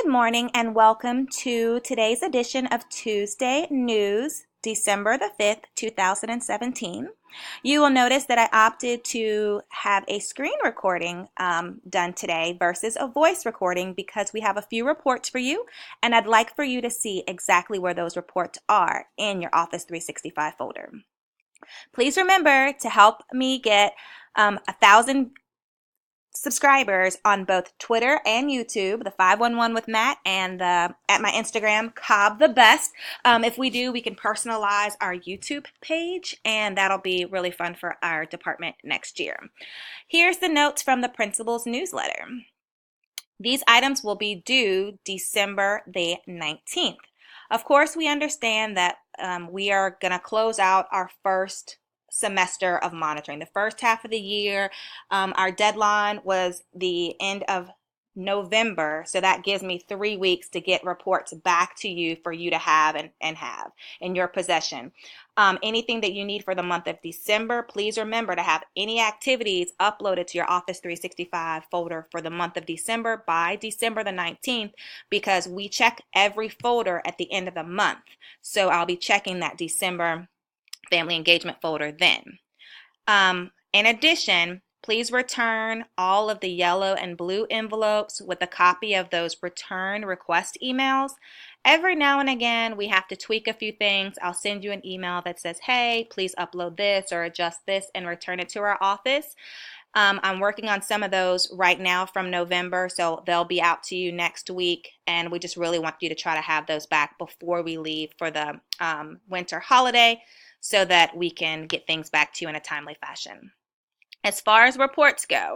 Good morning and welcome to today's edition of Tuesday News, December the 5th, 2017. You will notice that I opted to have a screen recording done today versus a voice recording because we have a few reports for you, and I'd like for you to see exactly where those reports are in your Office 365 folder. Please remember to help me get 1,000 subscribers on both Twitter and YouTube, the 511 with Matt, and at my Instagram, Cobb the Best. If we do, we can personalize our YouTube page, and that'll be really fun for our department next year. Here's the notes from the principal's newsletter. These items will be due December the 19th. Of course, we understand that we are going to close out our first semester of monitoring. The first half of the year, our deadline was the end of November, so that gives me 3 weeks to get reports back to you for you to have and have in your possession. Anything that you need for the month of December, please remember to have any activities uploaded to your Office 365 folder for the month of December by December the 19th, because we check every folder at the end of the month. So I'll be checking that December family engagement folder then. In addition, please return all of the yellow and blue envelopes with a copy of those return request emails. Every now and again, we have to tweak a few things. I'll send you an email that says, hey, please upload this or adjust this and return it to our office. I'm working on some of those right now from November, so they'll be out to you next week, and we just really want you to try to have those back before we leave for the winter holiday so that we can get things back to you in a timely fashion. As far as reports go,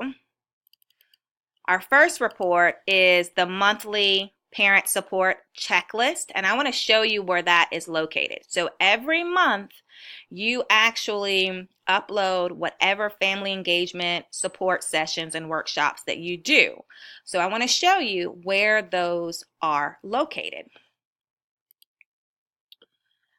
our first report is the monthly parent support checklist, and I want to show you where that is located. So every month you actually upload whatever family engagement support sessions and workshops that you do. So I want to show you where those are located.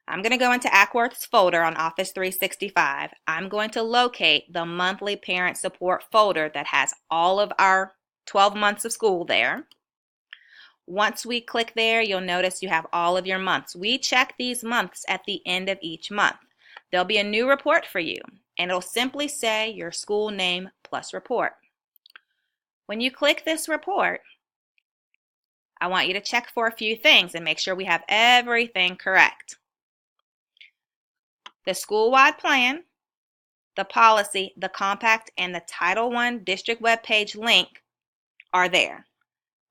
I'm going to go into Ackworth's folder on Office 365. I'm going to locate the monthly parent support folder that has all of our 12 months of school there. Once we click there, you'll notice you have all of your months. We check these months at the end of each month. There'll be a new report for you, and it'll simply say your school name plus report. When you click this report, I want you to check for a few things and make sure we have everything correct. The school-wide plan, the policy, the compact, and the Title I district webpage link are there.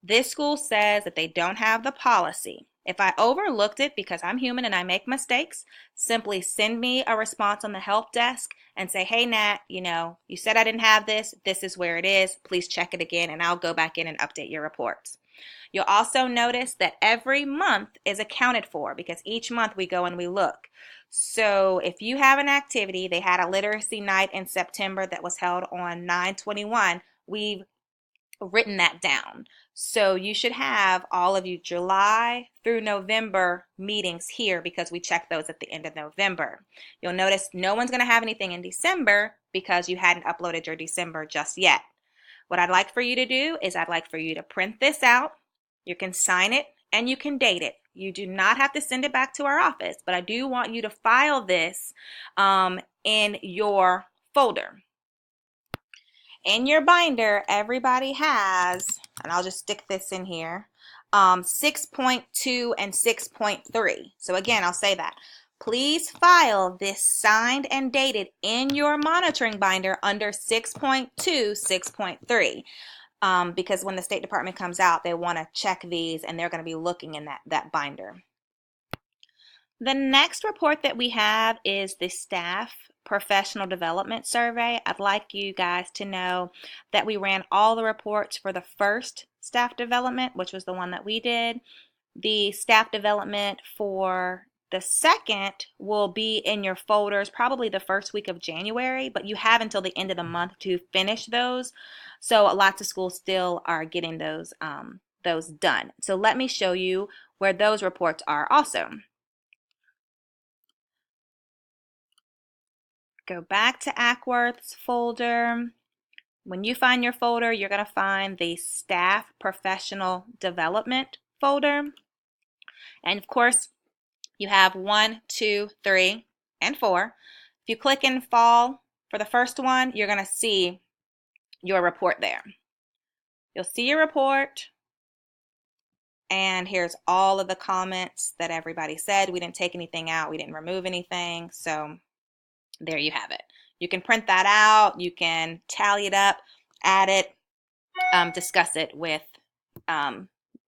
This school says that they don't have the policy. If I overlooked it because I'm human and I make mistakes, simply send me a response on the help desk and say, hey, Nat, you said I didn't have this. This is where it is. Please check it again, and I'll go back in and update your reports. You'll also notice that every month is accounted for because each month we go and we look. So if you have an activity, they had a literacy night in September that was held on 9/21, we've written that down. So you should have all of you July through November meetings here because we check those at the end of November. You'll notice no one's going to have anything in December because you hadn't uploaded your December just yet. What I'd like for you to do is I'd like for you to print this out. You can sign it and you can date it. You do not have to send it back to our office, but I do want you to file this in your folder. In your binder, everybody has, and I'll just stick this in here, 6.2 and 6.3. So again, I'll say that. Please file this signed and dated in your monitoring binder under 6.2, 6.3. Because when the State Department comes out, they want to check these and they're going to be looking in that binder. The next report that we have is the staff professional development survey. I'd like you guys to know that we ran all the reports for the first staff development, which was the one that we did. The staff development for the second will be in your folders probably the first week of January, but you have until the end of the month to finish those. So lots of schools still are getting those done. So let me show you where those reports are also. Go back to Ackworth's folder. When you find your folder, you're going to find the Staff Professional Development folder. And of course, you have 1, 2, 3, and 4. If you click in Fall for the first one, you're going to see your report there. You'll see your report, and here's all of the comments that everybody said. We didn't take anything out. We didn't remove anything. So there you have it. You can print that out. You can tally it up, add it, discuss it with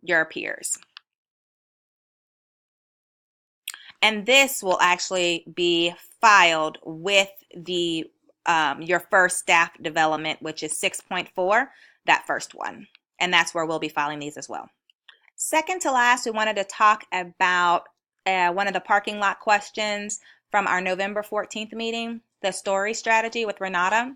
your peers. And this will actually be filed with the your first staff development, which is 6.4, that first one. And that's where we'll be filing these as well. Second to last, we wanted to talk about one of the parking lot questions from our November 14th meeting, the story strategy with Renata.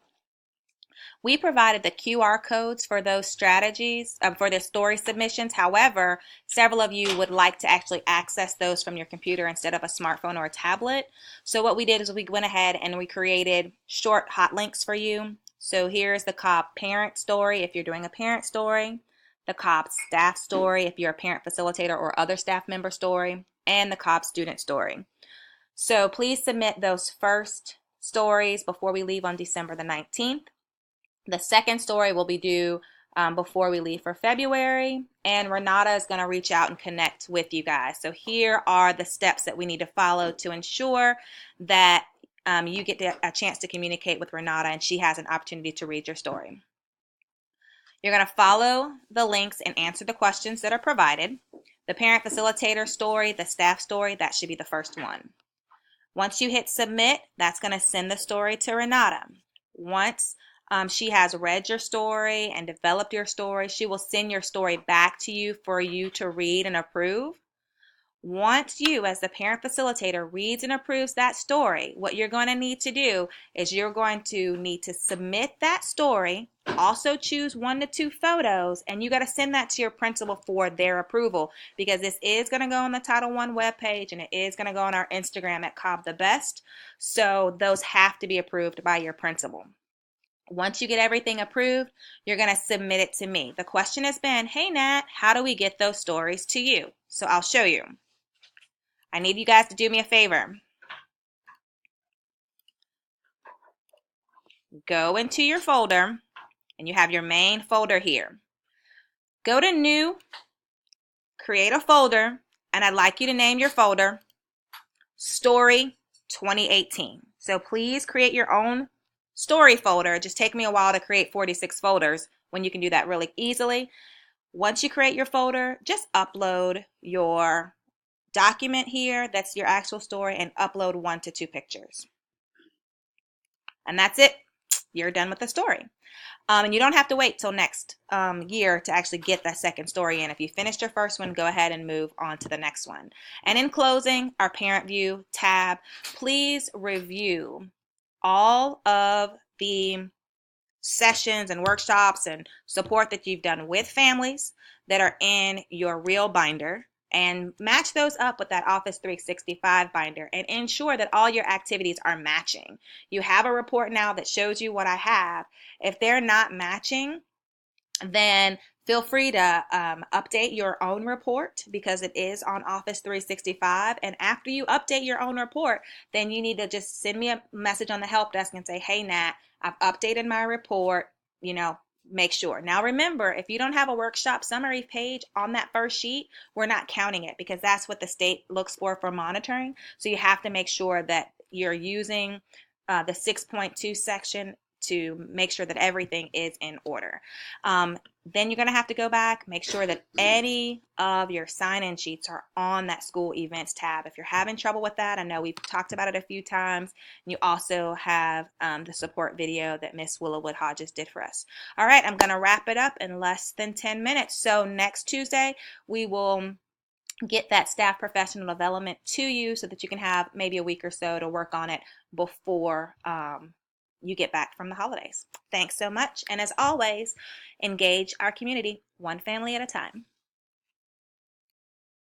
We provided the QR codes for those strategies, for the story submissions. However, several of you would like to actually access those from your computer instead of a smartphone or a tablet. So what we did is we went ahead and we created short hot links for you. So here's the Cobb parent story if you're doing a parent story, the Cobb staff story if you're a parent facilitator or other staff member story, and the Cobb student story. So please submit those first stories before we leave on December the 19th. The second story will be due before we leave for February, and Renata is going to reach out and connect with you guys. So here are the steps that we need to follow to ensure that you get a chance to communicate with Renata and she has an opportunity to read your story. You're going to follow the links and answer the questions that are provided. The parent facilitator story, the staff story, that should be the first one. Once you hit submit, that's going to send the story to Renata. Once she has read your story and developed your story, she will send your story back to you for you to read and approve. Once you, as the parent facilitator, reads and approves that story, what you're going to need to do is you're going to need to submit that story, also choose 1 to 2 photos, and you got to send that to your principal for their approval, because this is going to go on the Title I webpage and it is going to go on our Instagram at Cobb the Best. So those have to be approved by your principal. Once you get everything approved, you're going to submit it to me. The question has been, hey Nat, how do we get those stories to you? So I'll show you. I need you guys to do me a favor. Go into your folder, and you have your main folder here. Go to New, create a folder, and I'd like you to name your folder Story 2018. So please create your own story folder. It just takes me a while to create 46 folders when you can do that really easily. Once you create your folder, just upload your document here, that's your actual story, and upload 1 to 2 pictures. And that's it. You're done with the story. And you don't have to wait till next year to actually get that second story in. If you finished your first one, go ahead and move on to the next one. And in closing, our Parent View tab, please review all of the sessions and workshops and support that you've done with families that are in your real binder, and match those up with that Office 365 binder and ensure that all your activities are matching. You have a report now that shows you what I have. If they're not matching, then feel free to update your own report, because it is on Office 365. And after you update your own report, then you need to just send me a message on the help desk and say, hey, Nat, I've updated my report, make sure. Now remember, if you don't have a workshop summary page on that first sheet, we're not counting it, because that's what the state looks for monitoring. So you have to make sure that you're using the 6.2 section to make sure that everything is in order. Then you're going to have to go back, make sure that any of your sign-in sheets are on that school events tab. If you're having trouble with that, I know we've talked about it a few times. You also have the support video that Miss Willowwood Hodges did for us. All right, I'm going to wrap it up in less than 10 minutes. So next Tuesday, we will get that staff professional development to you so that you can have maybe a week or so to work on it before you get back from the holidays. Thanks so much. And as always, engage our community one family at a time.